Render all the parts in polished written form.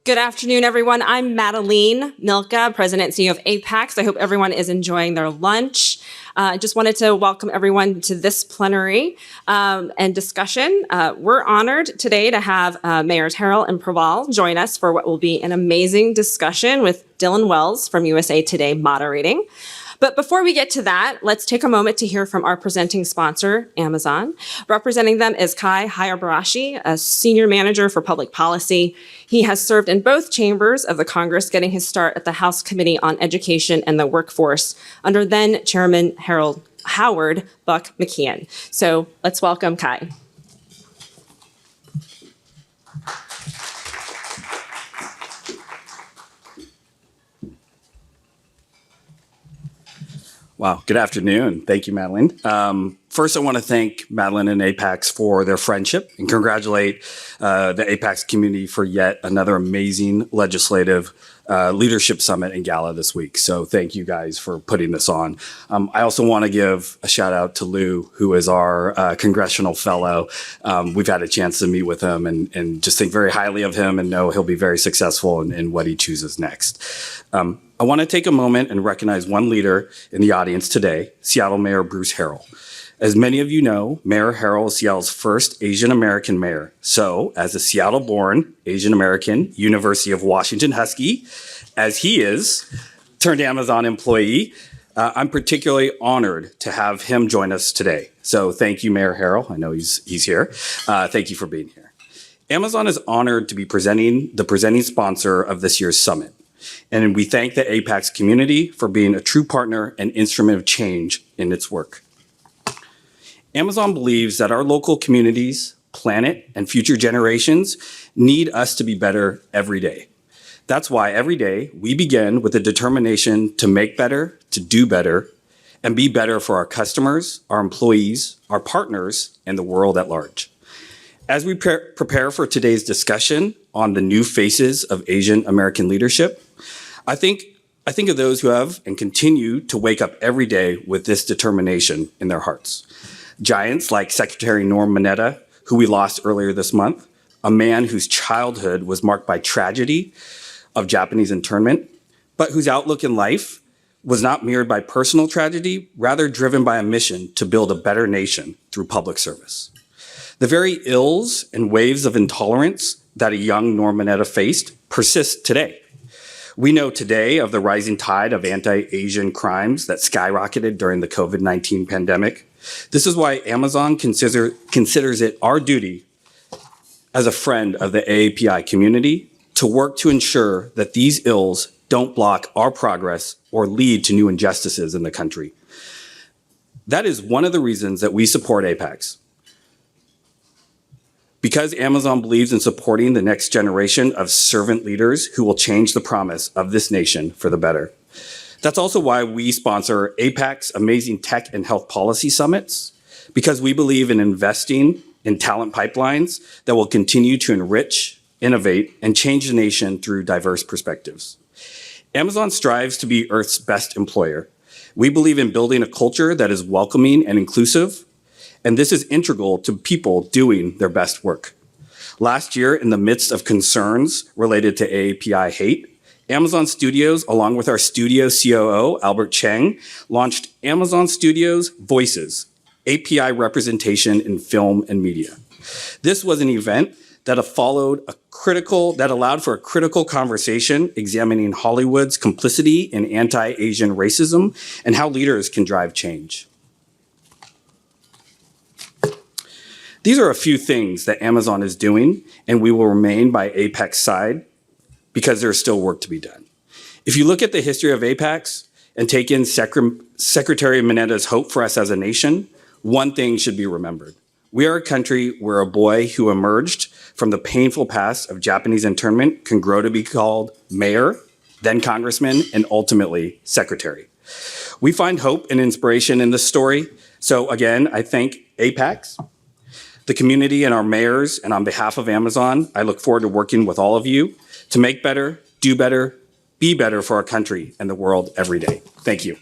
Good afternoon, everyone. I'm Madeline Milka, President and CEO of APAICS. I hope everyone is enjoying their lunch. I just wanted to welcome everyone to this plenary and discussion. We're honored today to have Mayors Harrell and Pureval join us for what will be an amazing discussion with Dylan Wells from USA Today moderating. But before we get to that, let's take a moment to hear from our presenting sponsor, Amazon. Representing them is Kai Hayabarashi, a senior manager for public policy. He has served in both chambers of the Congress, getting his start at the House Committee on Education and the Workforce under then Chairman Howard Buck McKeon. So let's welcome Kai. Wow, good afternoon. Thank you, Madeline. First, I want to thank Madeline and APAICS for their friendship and congratulate the APAICS community for yet another amazing legislative leadership summit and gala this week. So thank you guys for putting this on. I also want to give a shout out to Lou, who is our congressional fellow. We've had a chance to meet with him and just think very highly of him and know he'll be very successful in what he chooses next. I want to take a moment and recognize one leader in the audience today, Seattle Mayor Bruce Harrell. As many of you know, Mayor Harrell is Seattle's first Asian American mayor. So, as a Seattle-born Asian American, University of Washington Husky, as he is, turned Amazon employee, I'm particularly honored to have him join us today. So thank you, Mayor Harrell. I know he's here. Thank you for being here. Amazon is honored to be the presenting sponsor of this year's summit. And we thank the APAICS community for being a true partner and instrument of change in its work. Amazon believes that our local communities, planet, and future generations need us to be better every day. That's why every day we begin with a determination to make better, to do better, and be better for our customers, our employees, our partners, and the world at large. As we prepare for today's discussion on the new faces of Asian American leadership, I think of those who have and continue to wake up every day with this determination in their hearts. Giants like Secretary Norm Mineta, who we lost earlier this month, a man whose childhood was marked by tragedy of Japanese internment, but whose outlook in life was not mirrored by personal tragedy, rather driven by a mission to build a better nation through public service. The very ills and waves of intolerance that a young Norm Mineta faced persist today. We know today of the rising tide of anti-Asian crimes that skyrocketed during the COVID-19 pandemic. This is why Amazon considers it our duty as a friend of the AAPI community to work to ensure that these ills don't block our progress or lead to new injustices in the country. That is one of the reasons that we support APAICS. Because Amazon believes in supporting the next generation of servant leaders who will change the promise of this nation for the better. That's also why we sponsor APAICS Amazing Tech and Health Policy Summits, because we believe in investing in talent pipelines that will continue to enrich, innovate, and change the nation through diverse perspectives. Amazon strives to be Earth's best employer. We believe in building a culture that is welcoming and inclusive, and this is integral to people doing their best work. Last year, in the midst of concerns related to AAPI hate, Amazon Studios, along with our studio COO, Albert Cheng, launched Amazon Studios Voices, API representation in film and media. This was an event that allowed for a critical conversation examining Hollywood's complicity in anti-Asian racism and how leaders can drive change. These are a few things that Amazon is doing, and we will remain by APAICS' side because there's still work to be done. If you look at the history of APAICS and take in Secretary Mineta's hope for us as a nation, one thing should be remembered. We are a country where a boy who emerged from the painful past of Japanese internment can grow to be called mayor, then congressman, and ultimately secretary. We find hope and inspiration in this story. So again, I thank APAICS, the community, and our mayors, and on behalf of Amazon, I look forward to working with all of you to make better, do better, be better for our country and the world every day. Thank you.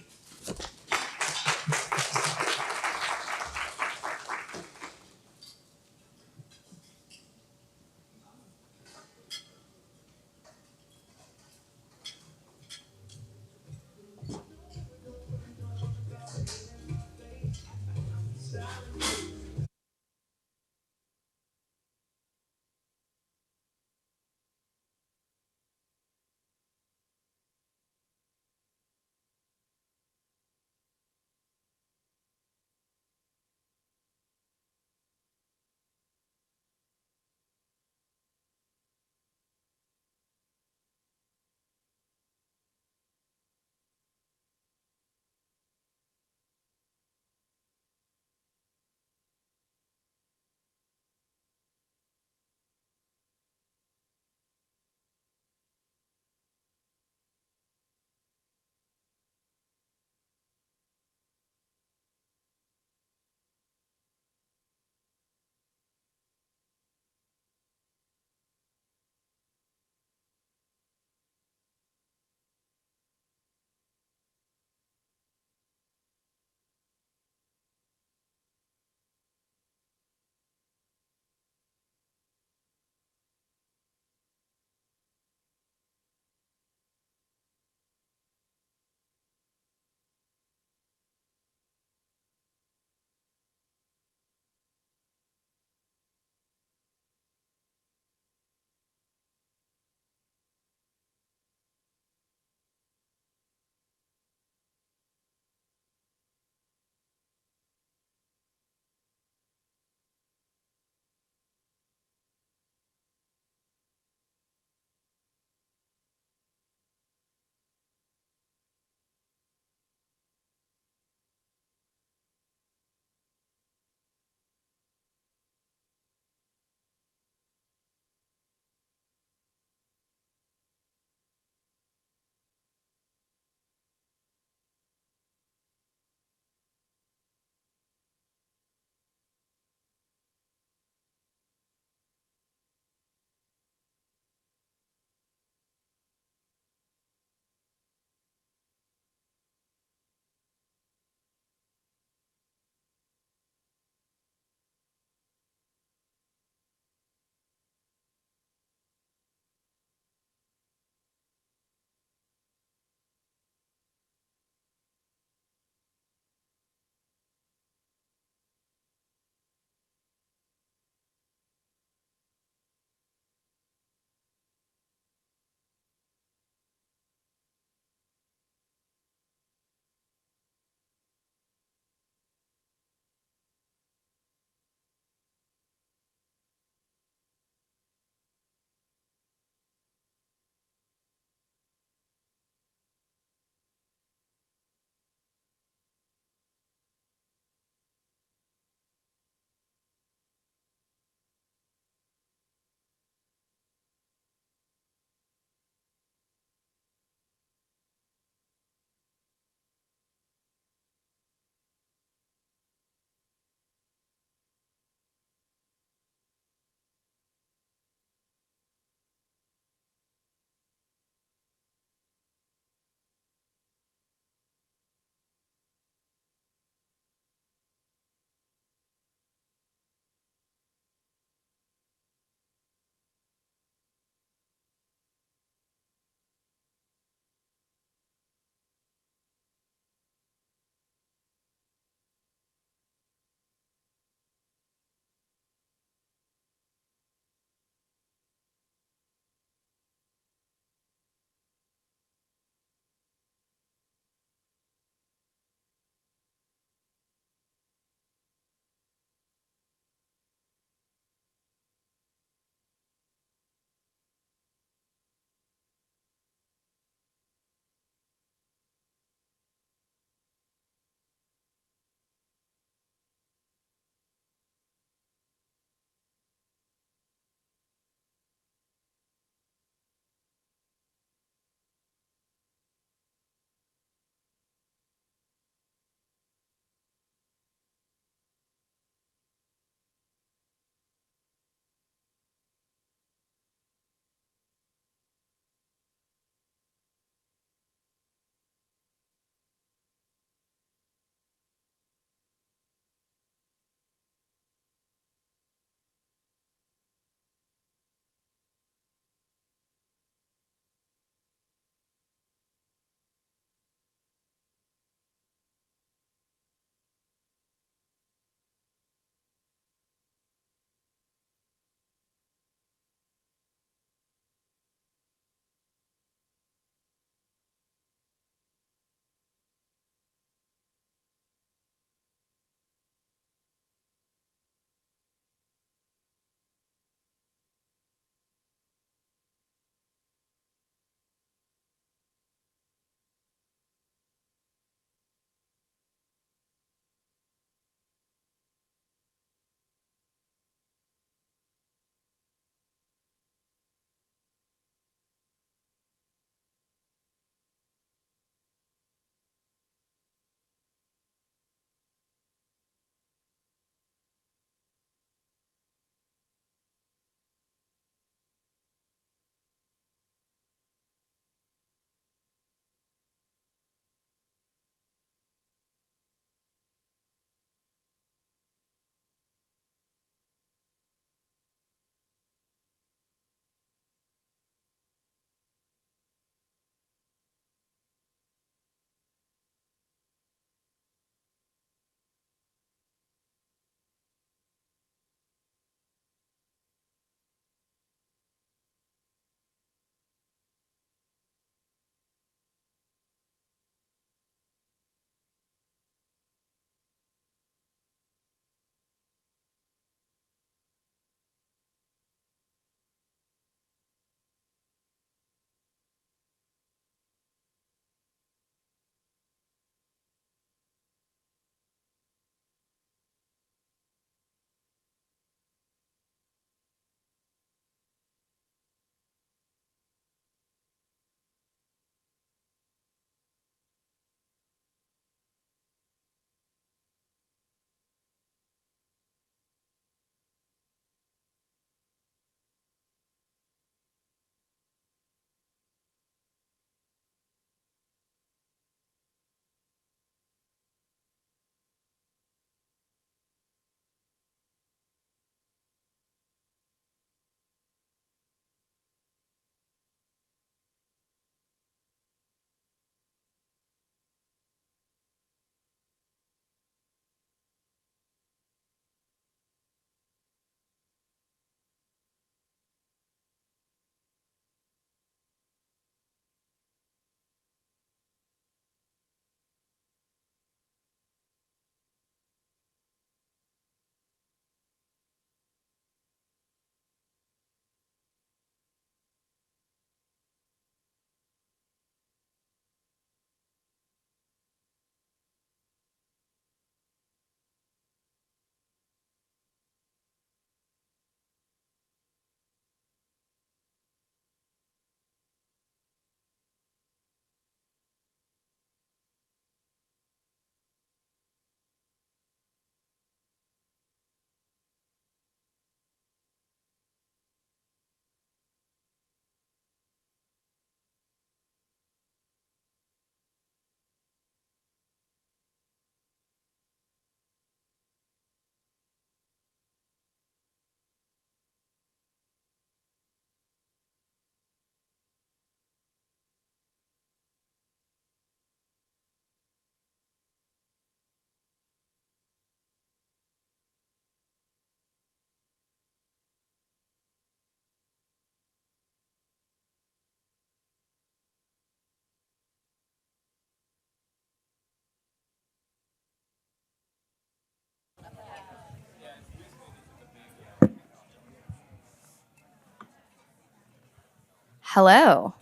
Hello.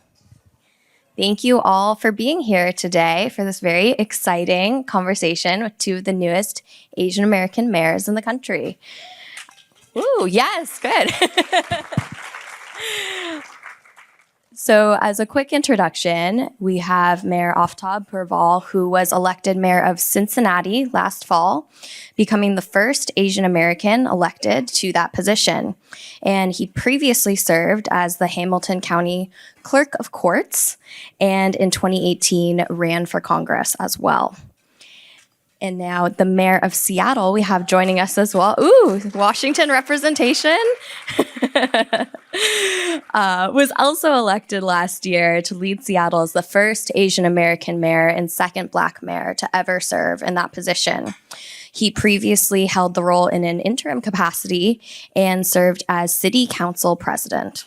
Thank you all for being here today for this very exciting conversation with two of the newest Asian American mayors in the country. Ooh, yes, good. So as a quick introduction, we have Mayor Aftab Pureval, who was elected mayor of Cincinnati last fall, becoming the first Asian American elected to that position. And he previously served as the Hamilton County Clerk of Courts, and in 2018 ran for Congress as well. And now the mayor of Seattle we have joining us as well. Ooh, Washington representation. Was also elected last year to lead Seattle as the first Asian American mayor and second Black mayor to ever serve in that position. He previously held the role in an interim capacity and served as city council president.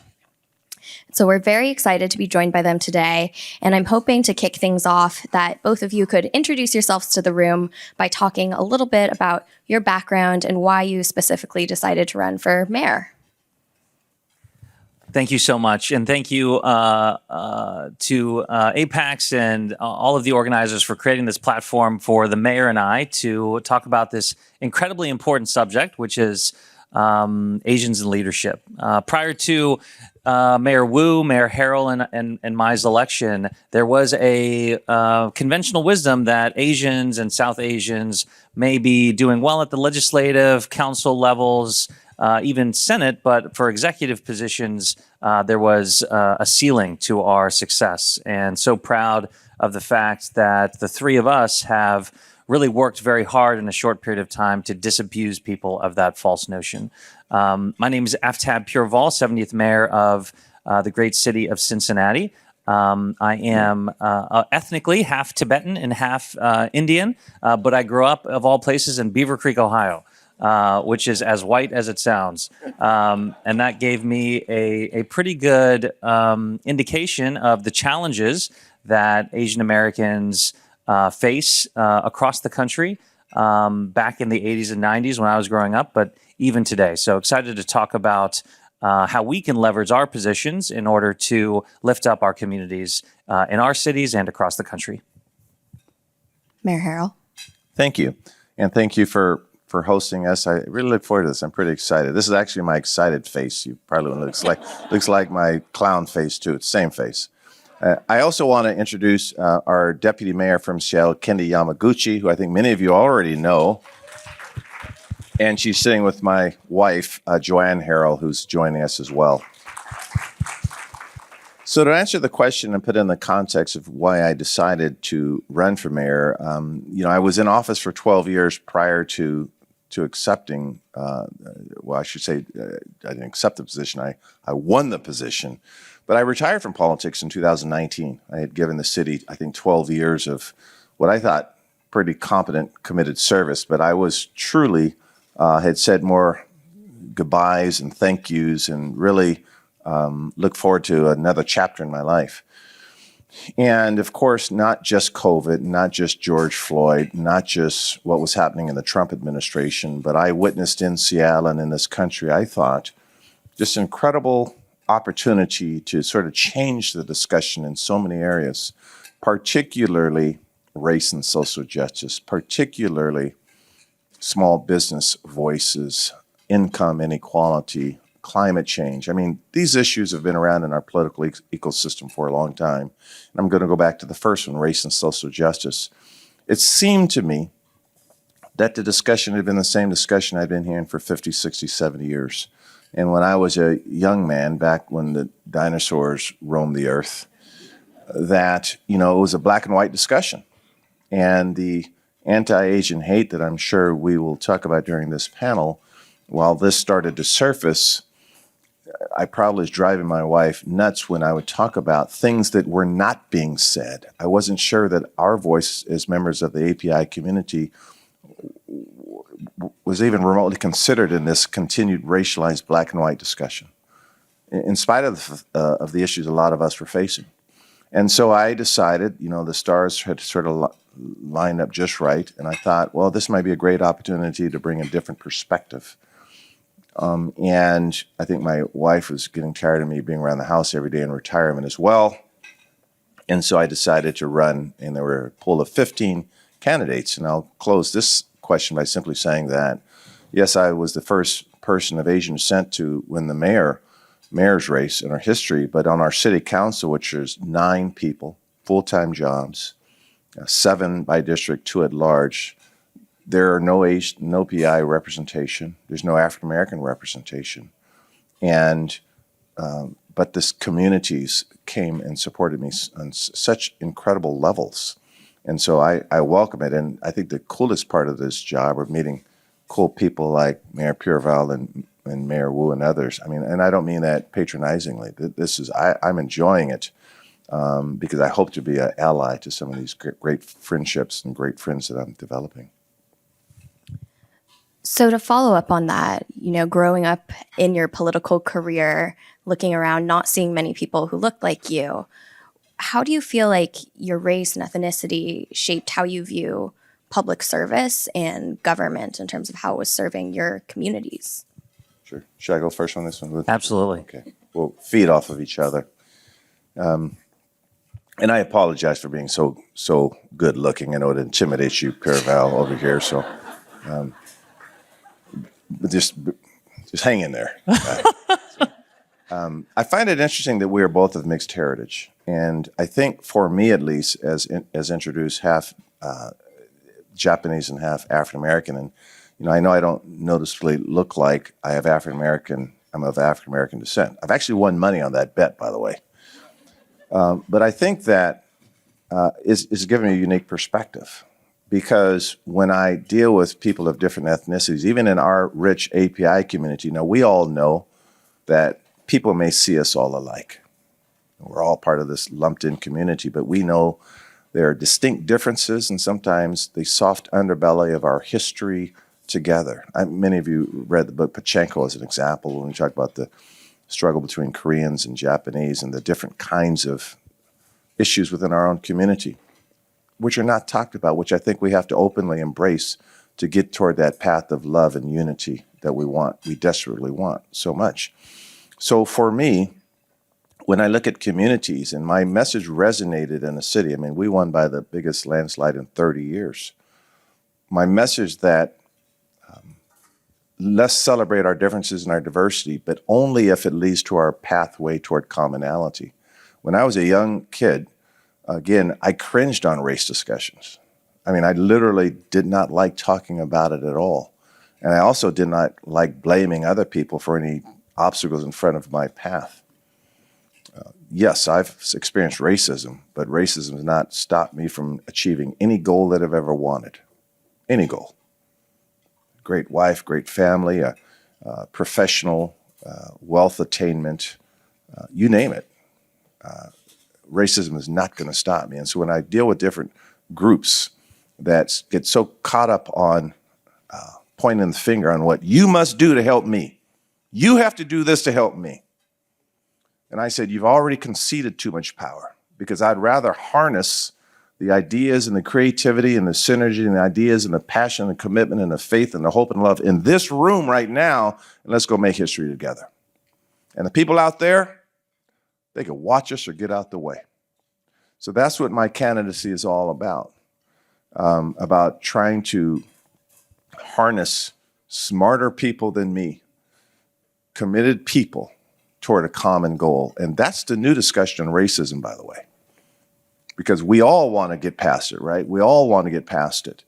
So we're very excited to be joined by them today, and I'm hoping to kick things off that both of you could introduce yourselves to the room by talking a little bit about your background and why you specifically decided to run for mayor. Thank you so much, and thank you to APAICS and all of the organizers for creating this platform for the mayor and I to talk about this incredibly important subject, which is Asians in leadership. Prior to Mayor Wu, Mayor Harrell, and my election, there was a conventional wisdom that Asians and South Asians may be doing well at the legislative, council levels, even Senate, but for executive positions, there was a ceiling to our success. And so proud of the fact that the three of us have really worked very hard in a short period of time to disabuse people of that false notion. My name is Aftab Pureval, 70th mayor of the great city of Cincinnati. I am ethnically half Tibetan and half Indian, but I grew up, of all places, in Beaver Creek, Ohio, which is as white as it sounds. And that gave me a pretty good indication of the challenges that Asian Americans face across the country back in the 80s and 90s when I was growing up, but even today. So excited to talk about how we can leverage our positions in order to lift up our communities in our cities and across the country. Mayor Harrell. Thank you. And thank you for hosting us. I really look forward to this. I'm pretty excited. This is actually my excited face. You probably looks like my clown face too. It's the same face. I also want to introduce our deputy mayor from Seattle, Kendi Yamaguchi, who I think many of you already know. And she's sitting with my wife, Joanne Harrell, who's joining us as well. So to answer the question and put in the context of why I decided to run for mayor, I was in office for 12 years prior to accepting, I should say I didn't accept the position, I won the position. But I retired from politics in 2019. I had given the city, I think, 12 years of what I thought pretty competent, committed service. But I was truly, had said more goodbyes and thank yous and really look forward to another chapter in my life. And of course, not just COVID, not just George Floyd, not just what was happening in the Trump administration, but I witnessed in Seattle and in this country, I thought, just incredible opportunity to sort of change the discussion in so many areas, particularly race and social justice, particularly small business voices, income inequality, climate change. I mean, these issues have been around in our political ecosystem for a long time. And I'm going to go back to the first one, race and social justice. It seemed to me that the discussion had been the same discussion I'd been hearing for 50, 60, 70 years. And when I was a young man, back when the dinosaurs roamed the earth, that, it was a black and white discussion. And the anti-Asian hate that I'm sure we will talk about during this panel, while this started to surface, I probably was driving my wife nuts when I would talk about things that were not being said. I wasn't sure that our voice as members of the API community was even remotely considered in this continued racialized black and white discussion, in spite of the issues a lot of us were facing. And so I decided, the stars had sort of lined up just right, and I thought, well, this might be a great opportunity to bring a different perspective And I think my wife was getting tired of me being around the house every day in retirement as well. And so I decided to run, and there were a pool of 15 candidates. And I'll close this question by simply saying that, yes, I was the first person of Asian descent to win the mayor's race in our history, but on our city council, which is 9 people, full-time jobs, 7 by district, 2 at large, there are no PI representation. There's no African American representation, and but this communities came and supported me on such incredible levels, and so I welcome it. And I think the coolest part of this job of meeting cool people like Mayor Pureval and Mayor Wu and others. I mean, and I don't mean that patronizingly. This is I'm enjoying it because I hope to be an ally to some of these great friendships and great friends that I'm developing. So to follow up on that, growing up in your political career, looking around, not seeing many people who looked like you, how do you feel like your race and ethnicity shaped how you view public service and government in terms of how it was serving your communities? Sure. Should I go first on this one? Absolutely. Okay. We'll feed off of each other. And I apologize for being so good looking. I know it intimidates you, Pureval, over here. So, but just hang in there. I find it interesting that we are both of mixed heritage, and I think for me at least, as introduced, half Japanese and half African American, and I know I don't noticeably look like I have African American. I'm of African American descent. I've actually won money on that bet, by the way. But I think that is giving me a unique perspective, because when I deal with people of different ethnicities, even in our rich API community, we all know that people may see us all alike. We're all part of this lumped-in community, but we know there are distinct differences and sometimes the soft underbelly of our history together. Many of you read the book Pachenko as an example when we talk about the struggle between Koreans and Japanese and the different kinds of issues within our own community, which are not talked about, which I think we have to openly embrace to get toward that path of love and unity that we desperately want so much. So for me, when I look at communities, and my message resonated in the city, I mean, we won by the biggest landslide in 30 years. My message that let's celebrate our differences and our diversity, but only if it leads to our pathway toward commonality. When I was a young kid, again, I cringed on race discussions. I mean, I literally did not like talking about it at all. And I also did not like blaming other people for any obstacles in front of my path. Yes, I've experienced racism, but racism has not stopped me from achieving any goal that I've ever wanted. Any goal. Great wife, great family, professional, wealth attainment, you name it. Racism is not going to stop me. And so when I deal with different groups that get so caught up on pointing the finger on what you must do to help me, you have to do this to help me. And I said, you've already conceded too much power, because I'd rather harness the ideas and the creativity and the synergy and the ideas and the passion and the commitment and the faith and the hope and love in this room right now, and let's go make history together. And the people out there, they can watch us or get out the way. So that's what my candidacy is all about trying to harness smarter people than me, committed people toward a common goal. And that's the new discussion on racism, by the way, because we all want to get past it, right? We all want to get past it.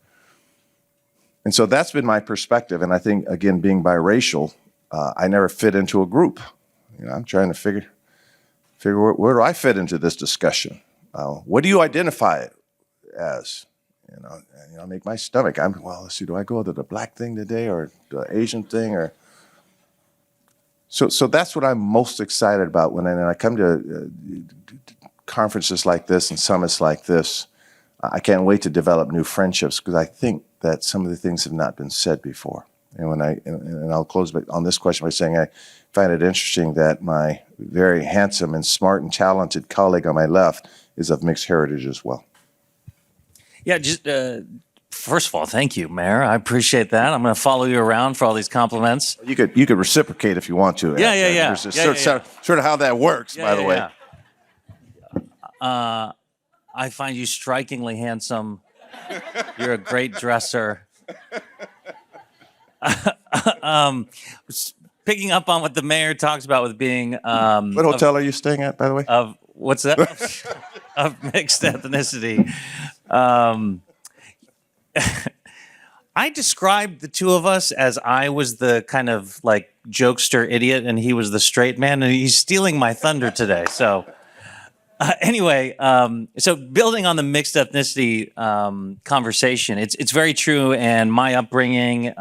And so that's been my perspective. And I think, again, being biracial, I never fit into a group. I'm trying to figure where do I fit into this discussion? What do you identify as? Make my stomach. Let's see, do I go to the black thing today or the Asian thing? Or So that's what I'm most excited about when I come to conferences like this and summits like this. I can't wait to develop new friendships, because I think that some of the things have not been said before. And I'll close on this question by saying I find it interesting that my very handsome and smart and talented colleague on my left is of mixed heritage as well. Yeah, just First of all, thank you, Mayor. I appreciate that. I'm going to follow you around for all these compliments. You could reciprocate if you want to. Yeah. There's sort of how that works, by the way. I find you strikingly handsome. You're a great dresser. Picking up on what the mayor talks about with being What hotel are you staying at, by the way? of what's that of mixed ethnicity. I described the two of us as I was the kind of like jokester idiot and he was the straight man, and he's stealing my thunder today. So anyway, so building on the mixed ethnicity conversation, it's very true, and my upbringing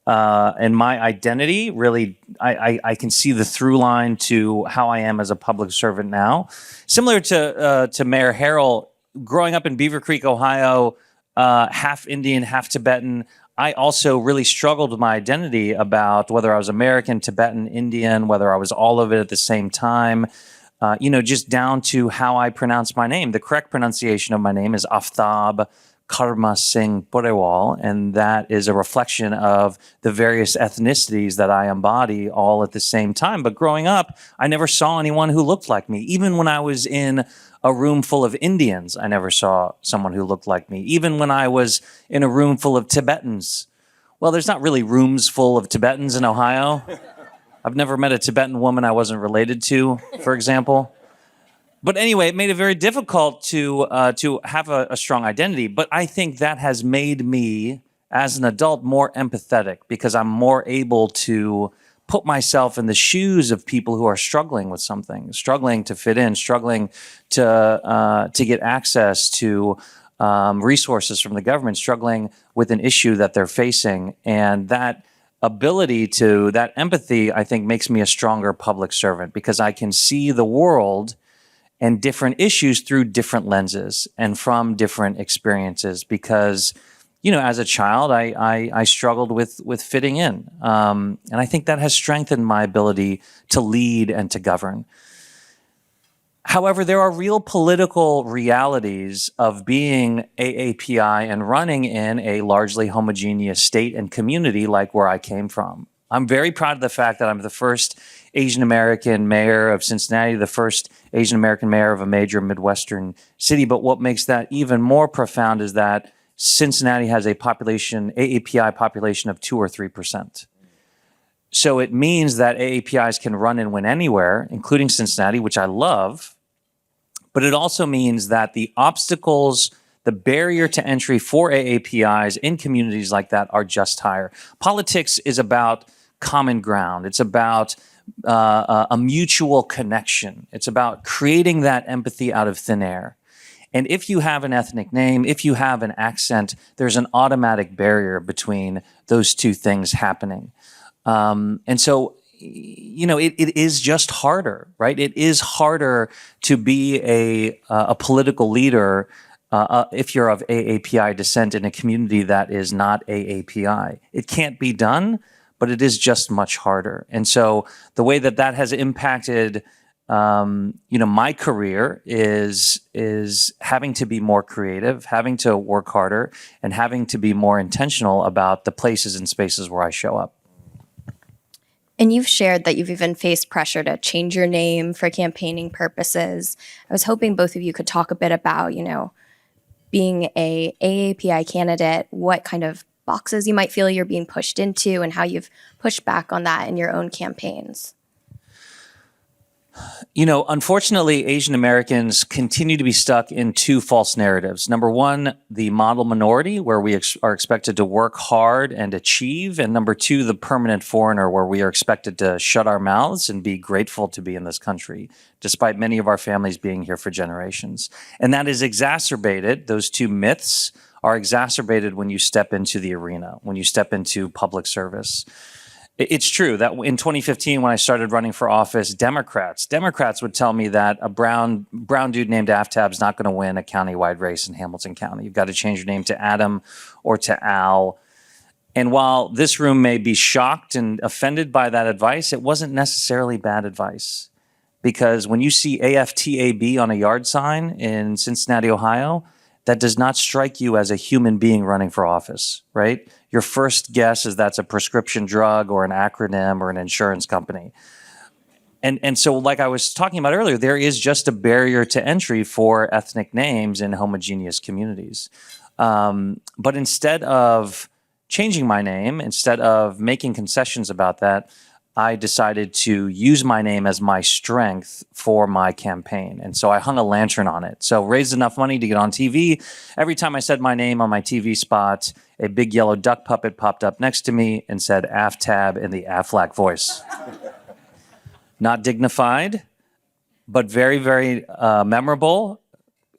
and my identity really, I can see the through line to how I am as a public servant now. Similar to Mayor Harrell, growing up in Beaver Creek, Ohio, half Indian, half Tibetan, I also really struggled with my identity about whether I was American, Tibetan, Indian, whether I was all of it at the same time. Just down to how I pronounce my name. The correct pronunciation of my name is Aftab Karma Singh Pureval, and that is a reflection of the various ethnicities that I embody all at the same time. But growing up, I never saw anyone who looked like me. Even when I was in a room full of Indians, I never saw someone who looked like me. Even when I was in a room full of Tibetans. Well, there's not really rooms full of Tibetans in Ohio. I've never met a Tibetan woman I wasn't related to, for example. But anyway, it made it very difficult to have a strong identity. But I think that has made me, as an adult, more empathetic because I'm more able to put myself in the shoes of people who are struggling with something, struggling to fit in, struggling to get access to resources from the government, struggling with an issue that they're facing. And that ability to, that empathy, I think, makes me a stronger public servant because I can see the world and different issues through different lenses and from different experiences because, as a child, I struggled with fitting in. And I think that has strengthened my ability to lead and to govern. However, there are real political realities of being AAPI and running in a largely homogeneous state and community like where I came from. I'm very proud of the fact that I'm the first Asian American mayor of Cincinnati, the first Asian American mayor of a major Midwestern city. But what makes that even more profound is that Cincinnati has a AAPI population of 2 or 3%. So it means that AAPIs can run and win anywhere, including Cincinnati, which I love. But it also means that the obstacles, the barrier to entry for AAPIs in communities like that are just higher. Politics is about common ground. It's about a mutual connection. It's about creating that empathy out of thin air. And if you have an ethnic name, if you have an accent, there's an automatic barrier between those two things happening. And so, it is just harder, right? It is harder to be a political leader if you're of AAPI descent in a community that is not AAPI. It can't be done, but it is just much harder. And so the way that has impacted, my career is having to be more creative, having to work harder, and having to be more intentional about the places and spaces where I show up. And you've shared that you've even faced pressure to change your name for campaigning purposes. I was hoping both of you could talk a bit about, being a AAPI candidate, what kind of boxes you might feel you're being pushed into and how you've pushed back on that in your own campaigns. Unfortunately, Asian Americans continue to be stuck in two false narratives. Number one, the model minority, where we are expected to work hard and achieve. And number two, the permanent foreigner, where we are expected to shut our mouths and be grateful to be in this country, despite many of our families being here for generations. And that is exacerbated. Those two myths are exacerbated when you step into the arena, when you step into public service. It's true that in 2015, when I started running for office, Democrats would tell me that a brown dude named Aftab is not going to win a countywide race in Hamilton County. You've got to change your name to Adam or to Al. And while this room may be shocked and offended by that advice, it wasn't necessarily bad advice. Because when you see AFTAB on a yard sign in Cincinnati, Ohio, that does not strike you as a human being running for office, right? Your first guess is that's a prescription drug or an acronym or an insurance company. And so, like I was talking about earlier, there is just a barrier to entry for ethnic names in homogeneous communities. But instead of changing my name, instead of making concessions about that, I decided to use my name as my strength for my campaign. And so I hung a lantern on it. So raised enough money to get on TV. Every time I said my name on my TV spot, a big yellow duck puppet popped up next to me and said Aftab in the Aflac voice. Not dignified, but very, very memorable,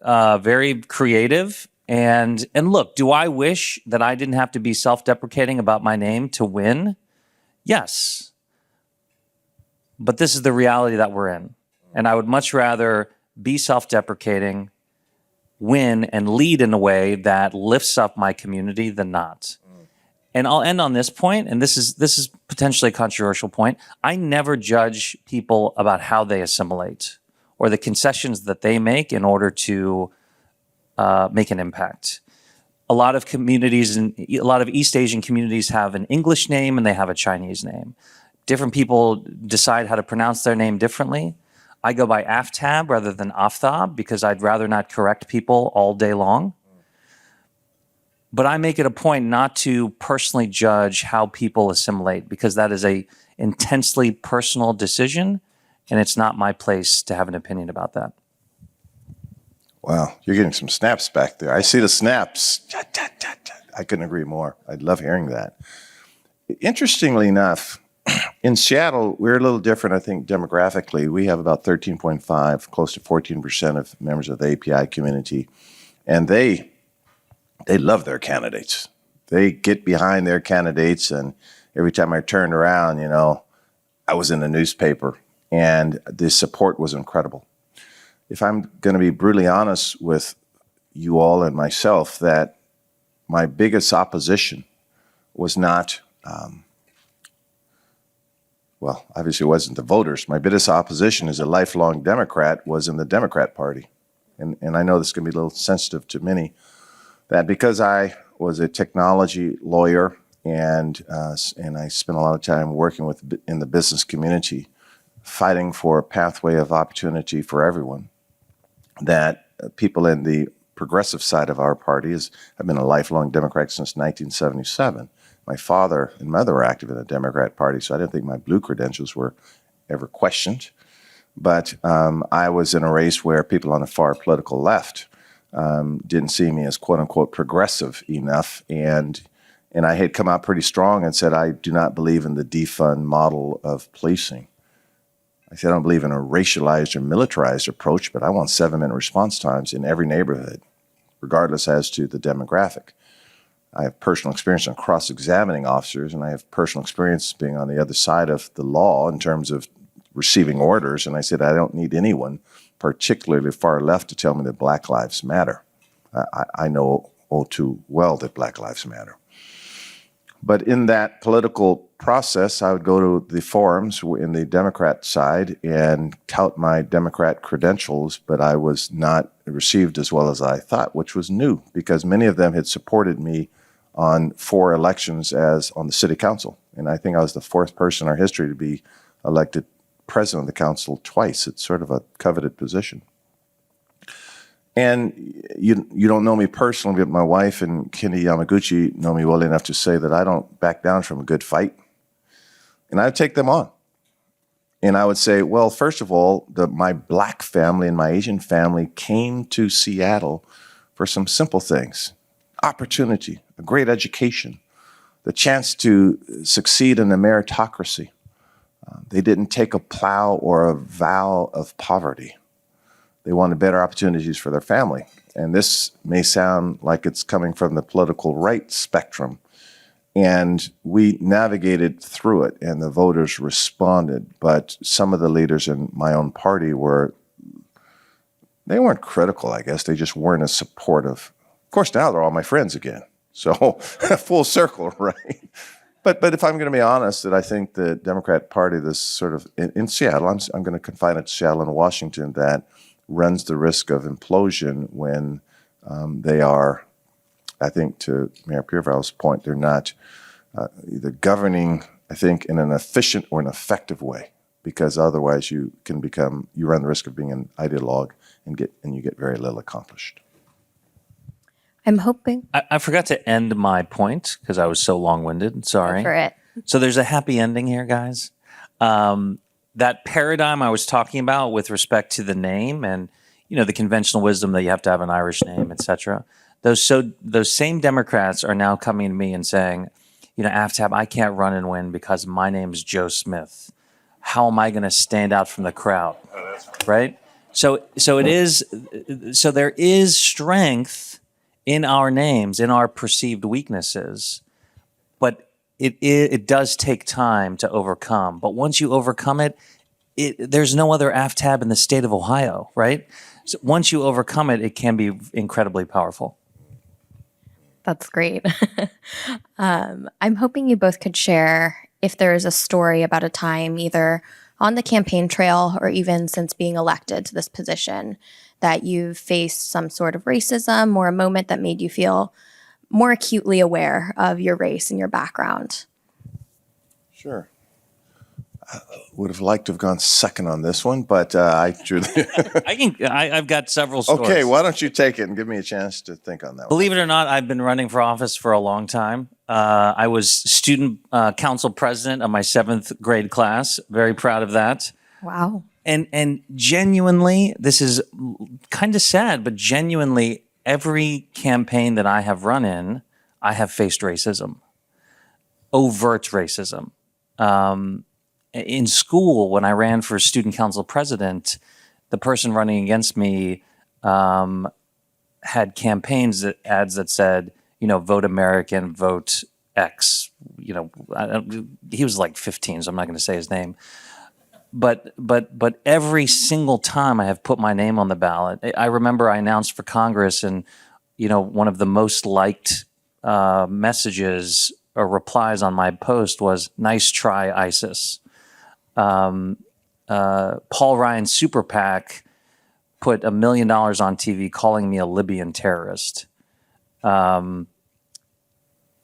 very creative. And look, do I wish that I didn't have to be self-deprecating about my name to win? Yes. But this is the reality that we're in. And I would much rather be self-deprecating, win, and lead in a way that lifts up my community than not. And I'll end on this point, and this is potentially a controversial point. I never judge people about how they assimilate or the concessions that they make in order to make an impact. A lot of communities, and a lot of East Asian communities have an English name and they have a Chinese name. Different people decide how to pronounce their name differently. I go by Aftab rather than Aftab because I'd rather not correct people all day long. But I make it a point not to personally judge how people assimilate because that is a intensely personal decision, and it's not my place to have an opinion about that. Wow, you're getting some snaps back there. I see the snaps. I couldn't agree more. I'd love hearing that. Interestingly enough, in Seattle, we're a little different, I think, demographically. We have about 13.5, close to 14% of members of the API community, and they love their candidates. They get behind their candidates, and every time I turned around, I was in the newspaper, and the support was incredible. If I'm going to be brutally honest with you all and myself, that my biggest opposition was not, obviously it wasn't the voters. My biggest opposition as a lifelong Democrat was in the Democrat Party. And I know this is going to be a little sensitive to many, that because I was a technology lawyer and I spent a lot of time working in the business community, fighting for a pathway of opportunity for everyone, that people in the progressive side of our party have been a lifelong Democrat since 1977. My father and mother were active in the Democrat Party, so I didn't think my blue credentials were ever questioned. But I was in a race where people on the far political left didn't see me as quote unquote progressive enough. And I had come out pretty strong and said, I do not believe in the defund model of policing. I said, I don't believe in a racialized or militarized approach, but I want 7-minute response times in every neighborhood, regardless as to the demographic. I have personal experience on cross-examining officers, and I have personal experience being on the other side of the law in terms of receiving orders. And I said, I don't need anyone, particularly far left, to tell me that Black Lives Matter. I know all too well that Black Lives Matter. But in that political process, I would go to the forums in the Democrat side and tout my Democrat credentials, but I was not received as well as I thought, which was new because many of them had supported me on 4 elections as on the city council. And I think I was the 4th person in our history to be elected president of the council twice. It's sort of a coveted position. And you don't know me personally, but my wife and Kendi Yamaguchi know me well enough to say that I don't back down from a good fight. And I would take them on. And I would say, well, first of all, my Black family and my Asian family came to Seattle for some simple things. Opportunity, a great education, the chance to succeed in a meritocracy. They didn't take a plow or a vow of poverty. They wanted better opportunities for their family. And this may sound like it's coming from the political right spectrum. And we navigated through it, and the voters responded. But some of the leaders in my own party they weren't critical, I guess. They just weren't as supportive. Of course, now they're all my friends again. So full circle, right? But if I'm going to be honest, that I think the Democrat Party, this sort of in Seattle, I'm going to confine it to Seattle and Washington, that runs the risk of implosion when They are, I think, to Mayor Pureval's point, they're not either governing, I think, in an efficient or an effective way, because otherwise you run the risk of being an ideologue and you get very little accomplished. I'm hoping I forgot to end my point because I was so long-winded. Sorry. for it. So there's a happy ending here, guys. That paradigm I was talking about with respect to the name and, the conventional wisdom that you have to have an Irish name, et cetera. Those same Democrats are now coming to me and saying, Aftab, I can't run and win because my name's Joe Smith. How am I going to stand out from the crowd? Right? So there is strength in our names, in our perceived weaknesses, but it does take time to overcome. But once you overcome it, there's no other Aftab in the state of Ohio, right? So once you overcome it, it can be incredibly powerful. That's great. I'm hoping you both could share if there is a story about a time either on the campaign trail or even since being elected to this position that you've faced some sort of racism or a moment that made you feel more acutely aware of your race and your background. Sure. I would have liked to have gone second on this one, but I drew I've got several stories. Okay, why don't you take it and give me a chance to think on that one. Believe it or not, I've been running for office for a long time. I was student council president of my 7th grade class. Very proud of that. Wow. And genuinely, this is kind of sad, but genuinely, every campaign that I have run in, I have faced racism, overt racism. In school, when I ran for student council president, the person running against me had campaigns ads that said, vote American, vote X. He was like 15, so I'm not going to say his name. But every single time I have put my name on the ballot, I remember I announced for Congress, and one of the most liked messages or replies on my post was "Nice try, ISIS." Paul Ryan's super PAC put $1 million on TV calling me a Libyan terrorist. So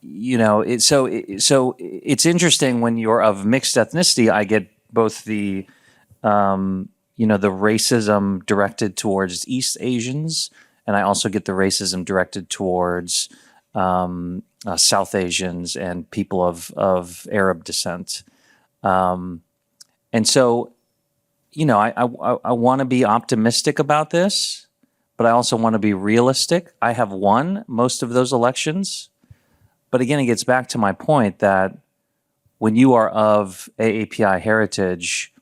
it's interesting when you're of mixed ethnicity. I get both the the racism directed towards East Asians, and I also get the racism directed towards South Asians and people of Arab descent. And so, I want to be optimistic about this, but I also want to be realistic. I have won most of those elections, but again, it gets back to my point that when you are of AAPI heritage,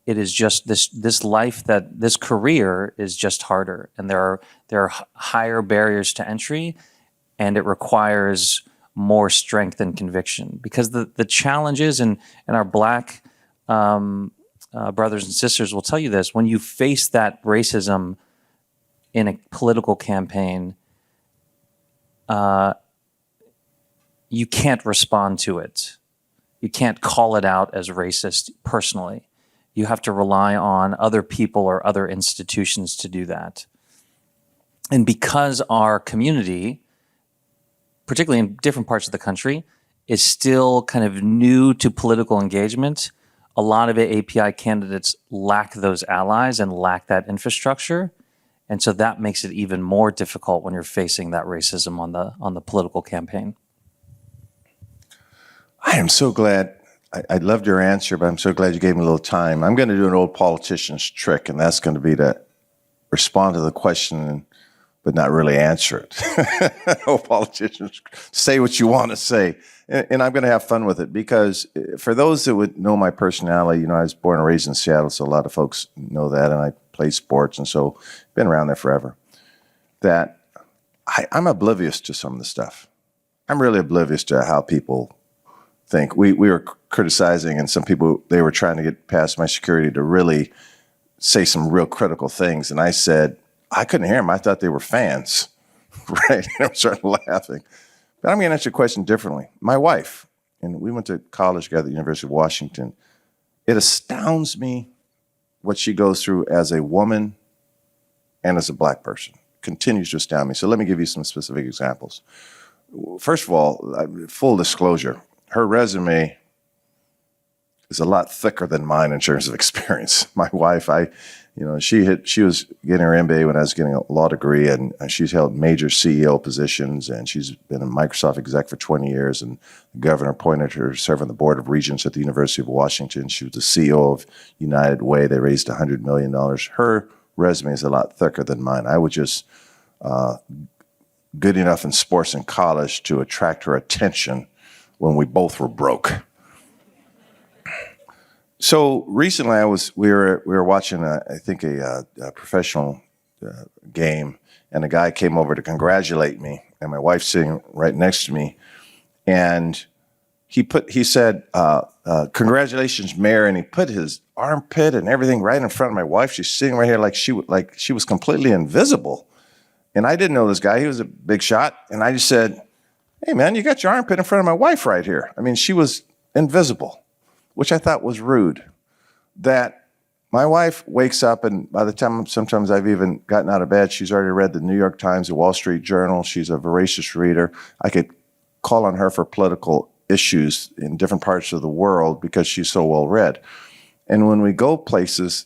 it is just this life, that this career is just harder, and there are higher barriers to entry, and it requires more strength and conviction, because the challenges and our Black brothers and sisters will tell you this: when you face that racism in a political campaign, you can't respond to it. You can't call it out as racist personally. You have to rely on other people or other institutions to do that. And because our community, particularly in different parts of the country, is still kind of new to political engagement, a lot of API candidates lack those allies and lack that infrastructure. And so that makes it even more difficult when you're facing that racism on the political campaign. I am so glad. I loved your answer, but I'm so glad you gave me a little time. I'm going to do an old politician's trick, and that's going to be to respond to the question but not really answer it. Old politicians, say what you want to say. And I'm going to have fun with it, because for those that would know my personality, I was born and raised in Seattle, so a lot of folks know that, and I play sports, and so been around there forever. That I'm oblivious to some of the stuff. I'm really oblivious to how people think. We were criticizing, and some people, they were trying to get past my security to really say some real critical things, and I said, I couldn't hear them. I thought they were fans, right? And I started laughing. But I'm going to answer your question differently. My wife, and we went to college together at the University of Washington. It astounds me what she goes through as a woman and as a Black person. continues to astound me. So let me give you some specific examples. First of all, full disclosure, her resume is a lot thicker than mine in terms of experience. My wife, she was getting her MBA when I was getting a law degree, and she's held major CEO positions, and she's been a Microsoft exec for 20 years, and the governor appointed her to serve on the board of regents at the University of Washington. She was the CEO of United Way. They raised $100 million. Her resume is a lot thicker than mine. I was just good enough in sports in college to attract her attention when we both were broke. So recently, we were watching a professional game, and a guy came over to congratulate me, and my wife's sitting right next to me, and he said, "Congratulations, Mayor," and he put his armpit and everything right in front of my wife. She's sitting right here like she was completely invisible, and I didn't know this guy. He was a big shot, and I just said, "Hey, man, you got your armpit in front of my wife right here." I mean, she was invisible, which I thought was rude. That my wife wakes up, and by the time sometimes I've even gotten out of bed, she's already read the New York Times, the Wall Street Journal. She's a voracious reader. I could call on her for political issues in different parts of the world because she's so well read. And when we go places,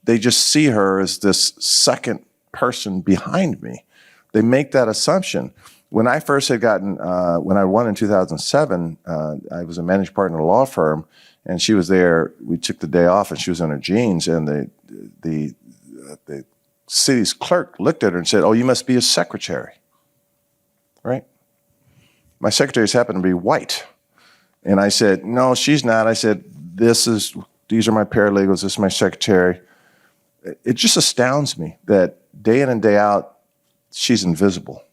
they just see her as this second person behind me. They make that assumption. When I first had when I won in 2007, I was a managing partner in a law firm, and she was there. We took the day off, and she was in her jeans, and the city's clerk looked at her and said, "Oh, you must be a secretary," right? My secretaries happen to be white. And I said, "No, she's not." I said, "These are my paralegals, this is my secretary." It just astounds me that day in and day out, she's invisible.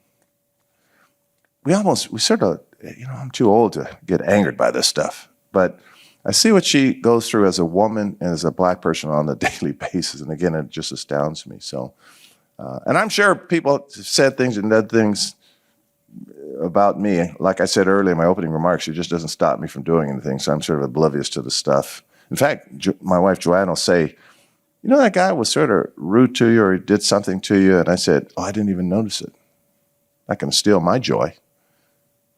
I'm too old to get angered by this stuff, but I see what she goes through as a woman and as a black person on a daily basis. And again, it just astounds me. So, and I'm sure people have said things and done things about me. Like I said earlier in my opening remarks, it just doesn't stop me from doing anything. So I'm sort of oblivious to the stuff. In fact, my wife Joanne will say, "You know, that guy was sort of rude to you, or he did something to you." And I said, "Oh, I didn't even notice it." Not going to steal my joy.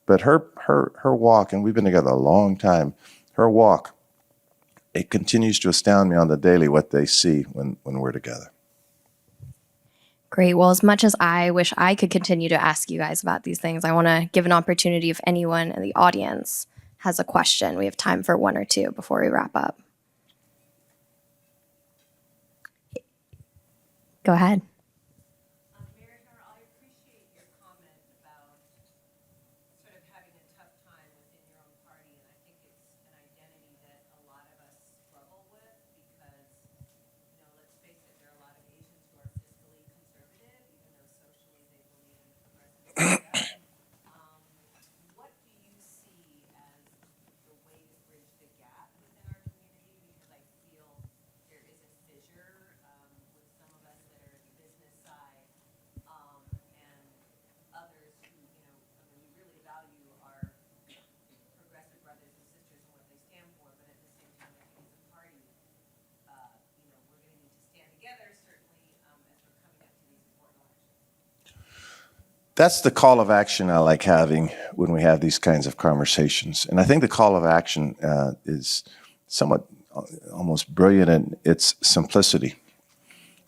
But her walk, and we've been together a long time, her walk, it continues to astound me on the daily what they see when we're together. Great. Well, as much as I wish I could continue to ask you guys about these things, I want to give an opportunity if anyone in the audience has a question. We have time for one or two before we wrap up. Go ahead. Mayor Harrell, I appreciate your comment about sort of having a tough time within your own party, and I think it's an identity that a lot of us struggle with because, let's face it, there are a lot of Asians who are fiscally conservative, even though socially they believe in the progressive agenda. What do you see as the way to bridge the gap within our community? Because I feel there is a fissure with some of us that are the business side and others who, we really value our progressive brothers and sisters and what they stand for, but at the same time, I think as a party, we're going to need to stand together, certainly as we're coming up to these important elections. That's the call of action I like having when we have these kinds of conversations. And I think the call of action is somewhat almost brilliant in its simplicity.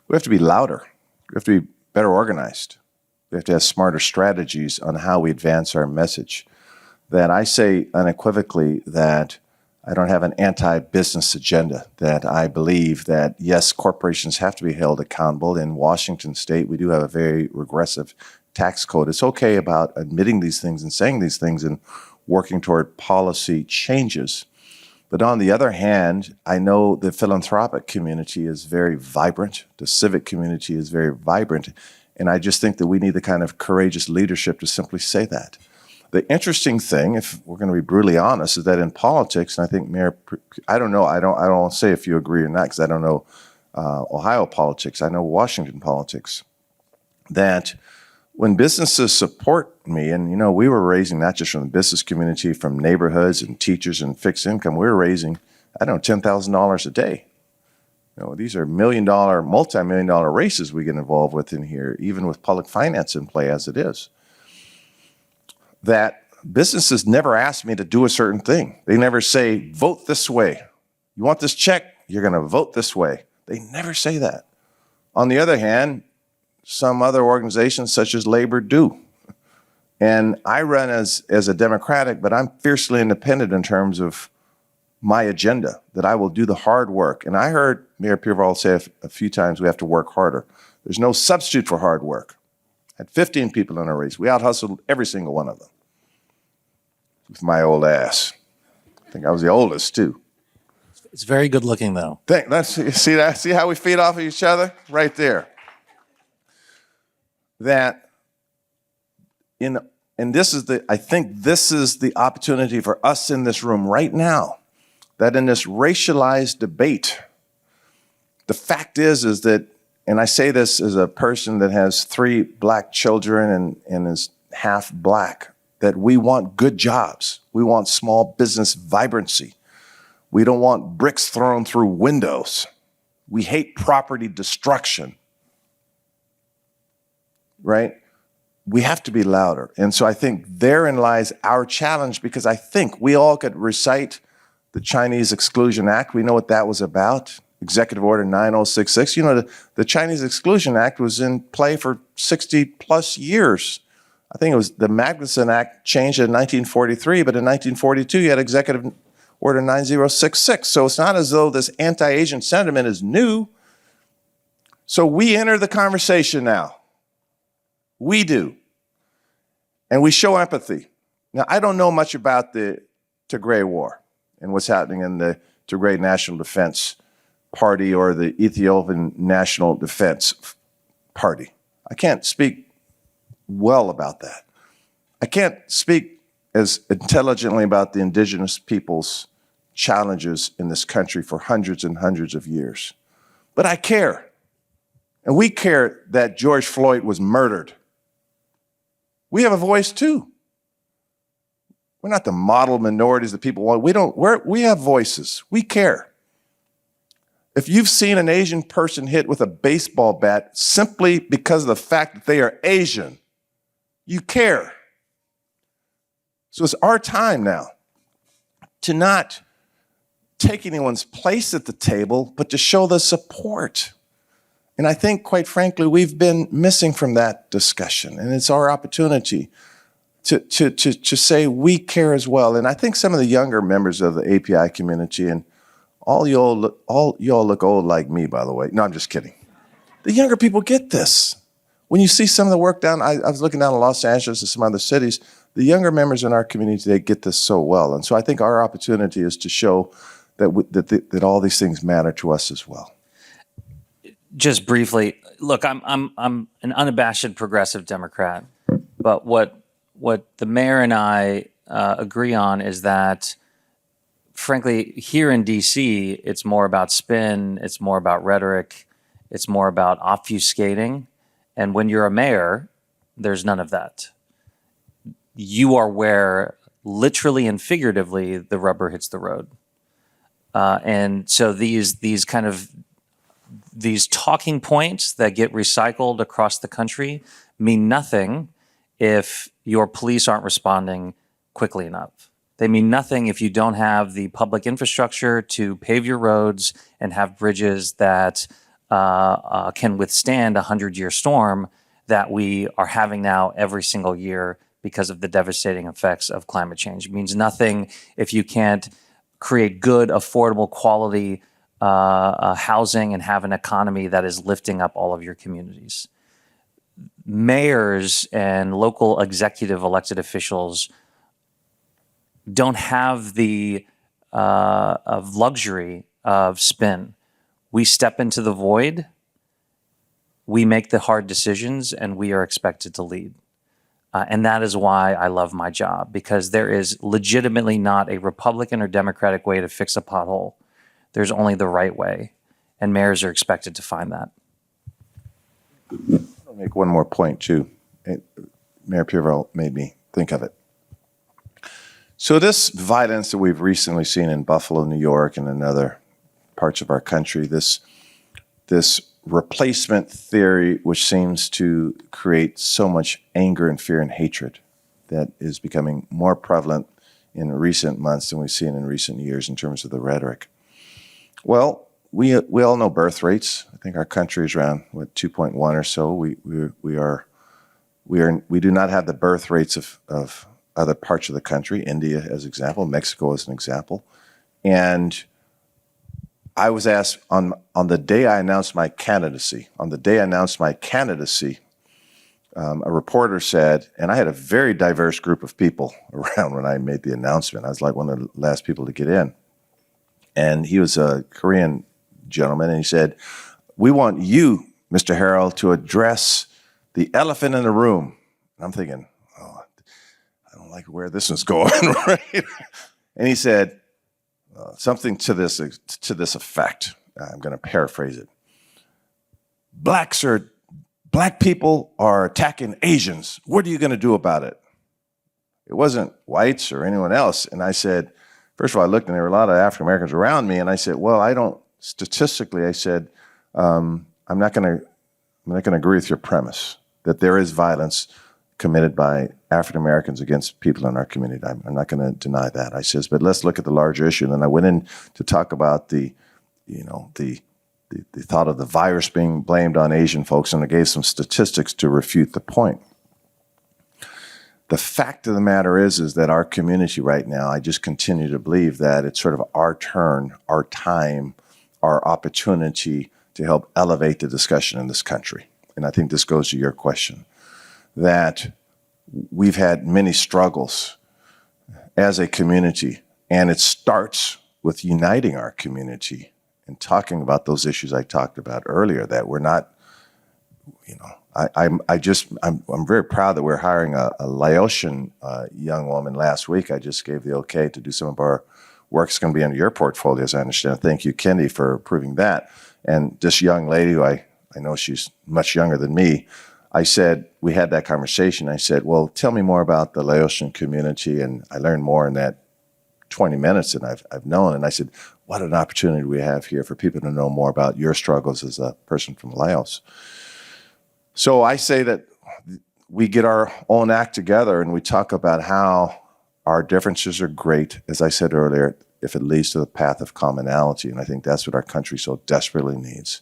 We have to be louder. We have to be better organized. We have to have smarter strategies on how we advance our message. That I say unequivocally that I don't have an anti-business agenda, that I believe that, yes, corporations have to be held accountable. In Washington State, we do have a very regressive tax code. It's okay about admitting these things and saying these things and working toward policy changes. But on the other hand, I know the philanthropic community is very vibrant. The civic community is very vibrant. And I just think that we need the kind of courageous leadership to simply say that. The interesting thing, if we're going to be brutally honest, is that in politics, and I think Mayor, I don't know, I don't say if you agree or not, because I don't know Ohio politics. I know Washington politics. That when businesses support me, and we were raising not just from the business community, from neighborhoods and teachers and fixed income, we were raising, $10,000 a day You know, these are million-dollar, multi-million-dollar races we get involved with in here, even with public finance in play as it is. That businesses never ask me to do a certain thing. They never say, vote this way. You want this check? You're going to vote this way. They never say that. On the other hand, some other organizations such as labor do. And I run as a Democratic, but I'm fiercely independent in terms of my agenda, that I will do the hard work. And I heard Mayor Pureval say a few times we have to work harder. There's no substitute for hard work. I had 15 people in a race. We out-hustled every single one of them with my old ass. I think I was the oldest, too. It's very good looking, though. See that? See how we feed off of each other? Right there. That and this is I think this is the opportunity for us in this room right now, that in this racialized debate, the fact is that, and I say this as a person that has 3 black children and is half black, that we want good jobs. We want small business vibrancy. We don't want bricks thrown through windows. We hate property destruction, right? We have to be louder. And so I think therein lies our challenge, because I think we all could recite the Chinese Exclusion Act. We know what that was about. Executive Order 9066. You know, the Chinese Exclusion Act was in play for 60 plus years. I think it was the Magnuson Act changed in 1943, but in 1942 you had Executive Order 9066. So it's not as though this anti-Asian sentiment is new. So we enter the conversation now. We do. And we show empathy. Now, I don't know much about the Tigray War and what's happening in the Tigray National Defense Party or the Ethiopian National Defense Party. I can't speak well about that. I can't speak as intelligently about the indigenous people's challenges in this country for hundreds and hundreds of years. But I care. And we care that George Floyd was murdered. We have a voice too. We're not the model minorities that people want. We have voices. We care. If you've seen an Asian person hit with a baseball bat simply because of the fact that they are Asian, you care. So it's our time now to not take anyone's place at the table, but to show the support. And I think, quite frankly, we've been missing from that discussion. And it's our opportunity to say we care as well. And I think some of the younger members of the API community, and all y'all look old like me, by the way. No, I'm just kidding. The younger people get this. When you see some of the work down, I was looking down in Los Angeles and some other cities, the younger members in our community, they get this so well. And so I think our opportunity is to show that all these things matter to us as well. Just briefly, look, I'm an unabashed progressive Democrat, but what the mayor and I agree on is that, frankly, here in DC, it's more about spin, it's more about rhetoric, it's more about obfuscating. And when you're a mayor, there's none of that. You are where, literally and figuratively, the rubber hits the road. And so these talking points that get recycled across the country mean nothing if your police aren't responding quickly enough. They mean nothing if you don't have the public infrastructure to pave your roads and have bridges that can withstand a 100-year storm that we are having now every single year because of the devastating effects of climate change. It means nothing if you can't create good, affordable, quality housing and have an economy that is lifting up all of your communities. Mayors and local executive elected officials don't have the of luxury of spin. We step into the void, we make the hard decisions, and we are expected to lead. And that is why I love my job, because there is legitimately not a Republican or Democratic way to fix a pothole. There's only the right way, and mayors are expected to find that. I'll make one more point, too. Mayor Pureval made me think of it. So this violence that we've recently seen in Buffalo, New York, and in other parts of our country, this this replacement theory, which seems to create so much anger and fear and hatred that is becoming more prevalent in recent months than we've seen in recent years in terms of the rhetoric. Well, we all know birth rates. I think our country is around 2.1 or so. We do not have the birth rates of other parts of the country. India, as an example, Mexico, as an example, and I was asked on the day I announced my candidacy. A reporter said, and I had a very diverse group of people around when I made the announcement. I was like one of the last people to get in. And he was a Korean gentleman, and he said, "We want you, Mr. Harrell, to address the elephant in the room." And I'm thinking, oh, I don't like where this is going, right? And he said something to this effect. I'm going to paraphrase it. Black people are attacking Asians. What are you going to do about it? It wasn't whites or anyone else. And I said, first of all, I looked and there were a lot of African Americans around me, and I said, well, statistically, I said, I'm not going to agree with your premise that there is violence committed by African Americans against people in our community. I'm not going to deny that. I says, but let's look at the larger issue. And then I went in to talk about the thought of the virus being blamed on Asian folks, and I gave some statistics to refute the point. The fact of the matter is that our community right now, I just continue to believe that it's sort of our turn, our time, our opportunity to help elevate the discussion in this country. And I think this goes to your question, that we've had many struggles as a community, and it starts with uniting our community and talking about those issues I talked about earlier, that we're not, I'm very proud that we're hiring a Laotian young woman last week. I just gave the okay to do some of our work. It's going to be under your portfolio, as I understand. Thank you, Kendi, for approving that. And this young lady, who I know she's much younger than me, I said, we had that conversation. I said, well, tell me more about the Laotian community. And I learned more in that 20 minutes than I've known. And I said, what an opportunity we have here for people to know more about your struggles as a person from Laos. So I say that we get our own act together and we talk about how our differences are great, as I said earlier, if it leads to the path of commonality. And I think that's what our country so desperately needs.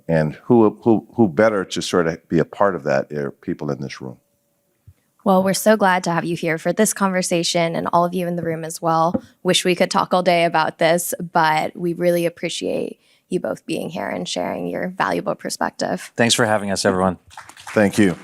And who better to sort of be a part of that are people in this room. Well, we're so glad to have you here for this conversation, and all of you in the room as well. Wish we could talk all day about this, but we really appreciate you both being here and sharing your valuable perspective. Thanks for having us, everyone. Thank you.